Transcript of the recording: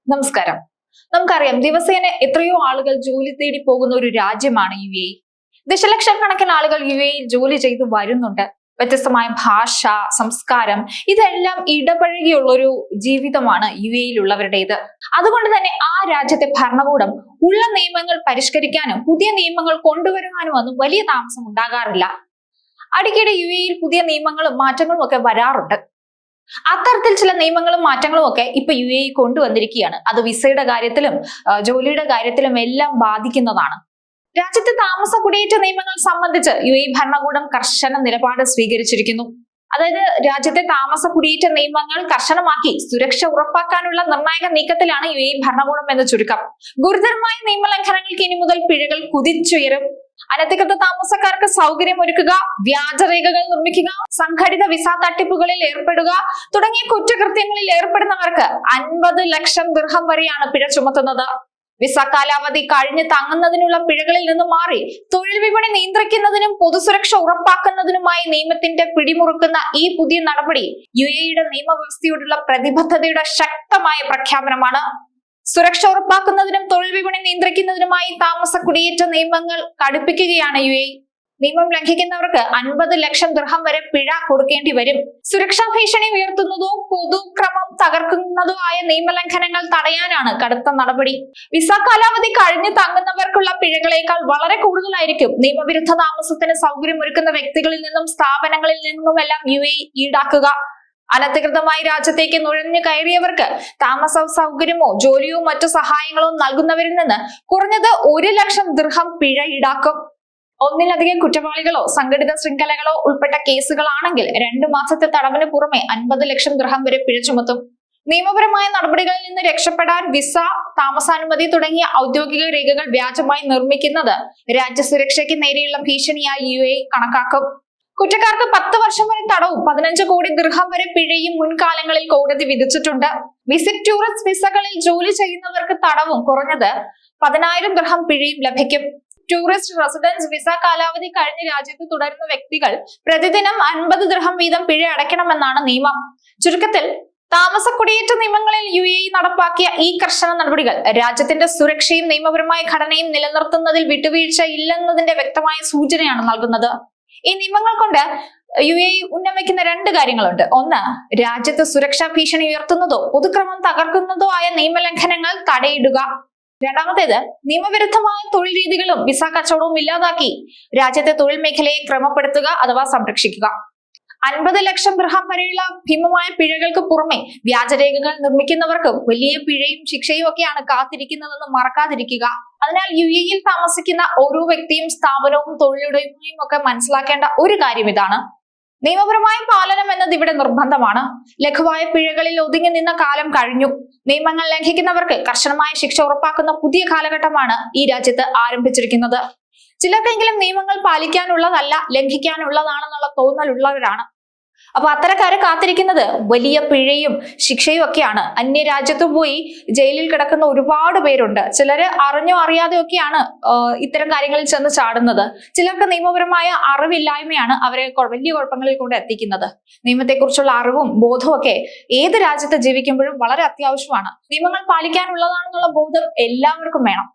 നമസ്കാരം. നമുക്കറിയാം, ദിവസേന എത്രയോ ആളുകൾ ജോലി തേടി പോകുന്ന ഒരു രാജ്യമാണ് UAE. ദശലക്ഷക്കണക്കിന് ആളുകൾ UAE ജോലി ചെയ്തു വരുന്നുണ്ട്. വ്യത്യസ്തമായ ഭാഷ, സംസ്കാരം ഇതെല്ലാം ഇടപഴകിയുള്ള ഒരു ജീവിതമാണ് UAE-യിലുള്ളവരുടേത്. അതുകൊണ്ട് തന്നെ ആ രാജ്യത്തെ ഭരണകൂടം ഉള്ള നിയമങ്ങൾ പരിഷ്കരിക്കാനും പുതിയ നിയമങ്ങൾ കൊണ്ടുവരുവാനും ഒന്നും വലിയ താമസം ഉണ്ടാകാറില്ല. അടിക്കടി UAE-യിൽ പുതിയ നിയമങ്ങളും മാറ്റങ്ങളും ഒക്കെ വരാറുണ്ട്. അത്തരത്തിൽ ചില നിയമങ്ങളും മാറ്റങ്ങളും ഒക്കെ ഇപ്പൊ UAE കൊണ്ടുവന്നിരിക്കുകയാണ്. അത് വിസയുടെ കാര്യത്തിലും ജോലിയുടെ കാര്യത്തിലും എല്ലാം ബാധിക്കുന്നതാണ്. രാജ്യത്തെ താമസ കുടിയേറ്റ നിയമങ്ങൾ സംബന്ധിച്ച് UAE ഭരണകൂടം കർശന നിലപാട് സ്വീകരിച്ചിരിക്കുന്നു. അതായത് രാജ്യത്തെ താമസ കുടിയേറ്റ നിയമങ്ങൾ കർശനമാക്കി സുരക്ഷ ഉറപ്പാക്കാനുള്ള നിർണായക നീക്കത്തിലാണ് UAE ഭരണകൂടം എന്ന് ചുരുക്കം. ഗുരുതരമായ നിയമലംഘനങ്ങൾക്ക് ഇനി മുതൽ പിഴകൾ കുതിച്ചുയരും. അനധികൃത താമസക്കാർക്ക് സൗകര്യമൊരുക്കുക, വ്യാജരേഖകൾ നിർമ്മിക്കുക, സംഘടിത വിസ തട്ടിപ്പുകളിൽ ഏർപ്പെടുക തുടങ്ങിയ കുറ്റകൃത്യങ്ങളിൽ ഏർപ്പെടുന്നവർക്ക് 50 ലക്ഷം ദിർഹം വരെയാണ് പിഴ ചുമത്തുന്നത്. വിസ കാലാവധി കഴിഞ്ഞ് തങ്ങുന്നതിനുള്ള പിഴകളിൽ നിന്ന് മാറി തൊഴിൽ വിപണി നിയന്ത്രിക്കുന്നതിനും പൊതുസുരക്ഷ ഉറപ്പാക്കുന്നതിനുമായി നിയമത്തിന്റെ പിടിമുറുക്കുന്ന ഈ പുതിയ നടപടി UAE-യുടെ നിയമവ്യവസ്ഥയോടുള്ള പ്രതിബദ്ധതയുടെ ശക്തമായ പ്രഖ്യാപനമാണ്. സുരക്ഷ ഉറപ്പാക്കുന്നതിനും തൊഴിൽ വിപണി നിയന്ത്രിക്കുന്നതിനുമായി താമസ കുടിയേറ്റ നിയമങ്ങൾ കടുപ്പിക്കുകയാണ് UAE. നിയമം ലംഘിക്കുന്നവർക്ക് 50 ലക്ഷം ദിർഹം വരെ പിഴ കൊടുക്കേണ്ടി വരും. സുരക്ഷാ ഭീഷണി ഉയർത്തുന്നതോ പൊതുക്രമം തകർക്കുന്നതോ ആയ നിയമലംഘനങ്ങൾ തടയാനാണ് കടുത്ത നടപടി. വിസ കാലാവധി കഴിഞ്ഞ് തങ്ങുന്നവർക്കുള്ള പിഴകളേക്കാൾ വളരെ കൂടുതലായിരിക്കും നിയമവിരുദ്ധ താമസത്തിന് സൗകര്യമൊരുക്കുന്ന വ്യക്തികളിൽ നിന്നും സ്ഥാപനങ്ങളിൽ നിന്നുമെല്ലാം UAE ഈടാക്കുക. അനധികൃതമായി രാജ്യത്തേക്ക് നുഴഞ്ഞു കയറിയവർക്ക് താമസ സൗകര്യമോ ജോലിയോ മറ്റു സഹായങ്ങളോ നൽകുന്നവരിൽ നിന്ന് കുറഞ്ഞത് 1 ലക്ഷം ദിർഹം പിഴ ഈടാക്കും. ഒന്നിലധികം കുറ്റവാളികളോ സംഘടിത ശൃംഖലകളോ ഉൾപ്പെട്ട കേസുകളാണെങ്കിൽ 2 മാസത്തെ തടവിന് പുറമെ 50 ലക്ഷം ദിർഹം വരെ പിഴ ചുമത്തും. നിയമപരമായ നടപടികളിൽ നിന്ന് രക്ഷപ്പെടാൻ വിസ, താമസാനുമതി തുടങ്ങിയ ഔദ്യോഗിക രേഖകൾ വ്യാജമായി നിർമ്മിക്കുന്നത് രാജ്യസുരക്ഷയ്ക്ക് നേരെയുള്ള ഭീഷണിയായി UAE കണക്കാക്കും. കുറ്റക്കാർക്ക് 10 വർഷം വരെ തടവും 15 കോടി ദിർഹം വരെ പിഴയും മുൻകാലങ്ങളിൽ കോടതി വിധിച്ചിട്ടുണ്ട്. വിസിറ്റ് ടൂറിസ്റ്റ് വിസകളിൽ ജോലി ചെയ്യുന്നവർക്ക് തടവും കുറഞ്ഞത് 10,000 ദിർഹം പിഴയും ലഭിക്കും. ടൂറിസ്റ്റ് റെസിഡൻസ് വിസ കാലാവധി കഴിഞ്ഞ് രാജ്യത്ത് തുടരുന്ന വ്യക്തികൾ പ്രതിദിനം 50 ദിർഹം വീതം പിഴ അടയ്ക്കണമെന്നാണ് നിയമം. ചുരുക്കത്തിൽ താമസ കുടിയേറ്റ നിയമങ്ങളിൽ UAE നടപ്പാക്കിയ ഈ കർശന നടപടികൾ രാജ്യത്തിന്റെ സുരക്ഷയും നിയമപരമായ ഘടനയും നിലനിർത്തുന്നതിൽ വിട്ടുവീഴ്ച ഇല്ലെന്നതിന്റെ വ്യക്തമായ സൂചനയാണ് നൽകുന്നത്. ഈ നിയമങ്ങൾ കൊണ്ട് UAE ഉന്നമിക്കുന്ന 2 കാര്യങ്ങളുണ്ട്. ഒന്ന്, രാജ്യത്ത് സുരക്ഷാ ഭീഷണി ഉയർത്തുന്നതോ പൊതുക്രമം തകർക്കുന്നതോ ആയ നിയമലംഘനങ്ങൾ തടയിടുക. രണ്ടാമത്തേത്, നിയമവിരുദ്ധമായ തൊഴിൽ രീതികളും വിസ കച്ചവടവും ഇല്ലാതാക്കി രാജ്യത്തെ തൊഴിൽ മേഖലയെ ക്രമപ്പെടുത്തുക അഥവാ സംരക്ഷിക്കുക. 50 ലക്ഷം ദിർഹം വരെയുള്ള ഭീമമായ പിഴകൾക്ക് പുറമെ വ്യാജരേഖകൾ നിർമ്മിക്കുന്നവർക്ക് വലിയ പിഴയും ശിക്ഷയും ഒക്കെയാണ് കാത്തിരിക്കുന്നതെന്ന് മറക്കാതിരിക്കുക. അതിനാൽ UAE-യിൽ താമസിക്കുന്ന ഓരോ വ്യക്തിയും സ്ഥാപനവും തൊഴിലുടമയും ഒക്കെ മനസ്സിലാക്കേണ്ട ഒരു കാര്യം ഇതാണ്: നിയമപരമായ പാലനം എന്നത് ഇവിടെ നിർബന്ധമാണ്. ലഘുവായ പിഴകളിൽ ഒതുങ്ങി നിന്ന കാലം കഴിഞ്ഞു. നിയമങ്ങൾ ലംഘിക്കുന്നവർക്ക് കർശനമായ ശിക്ഷ ഉറപ്പാക്കുന്ന പുതിയ കാലഘട്ടമാണ് ഈ രാജ്യത്ത് ആരംഭിച്ചിരിക്കുന്നത്. ചിലർക്കെങ്കിലും നിയമങ്ങൾ പാലിക്കാനുള്ളതല്ല, ലംഘിക്കാനുള്ളതാണെന്നുള്ള തോന്നലുള്ളവരാണ്. അപ്പൊ അത്തരക്കാരെ കാത്തിരിക്കുന്നത് വലിയ പിഴയും ശിക്ഷയും ഒക്കെയാണ്. അന്യരാജ്യത്ത് പോയി ജയിലിൽ കിടക്കുന്ന ഒരുപാട് പേരുണ്ട്. ചിലര് അറിഞ്ഞോ അറിയാതെയോ ഒക്കെയാണ് ഇത്തരം കാര്യങ്ങളിൽ ചെന്ന് ചാടുന്നത്. ചിലർക്ക് നിയമപരമായ അറിവില്ലായ്മയാണ് അവരെ വലിയ കുഴപ്പങ്ങളിൽ കൊണ്ട് എത്തിക്കുന്നത്. നിയമത്തെക്കുറിച്ചുള്ള അറിവും ബോധവും ഒക്കെ ഏത് രാജ്യത്ത് ജീവിക്കുമ്പോഴും വളരെ അത്യാവശ്യമാണ്. നിയമങ്ങൾ പാലിക്കാനുള്ളതാണെന്നുള്ള ബോധം എല്ലാവർക്കും വേണം.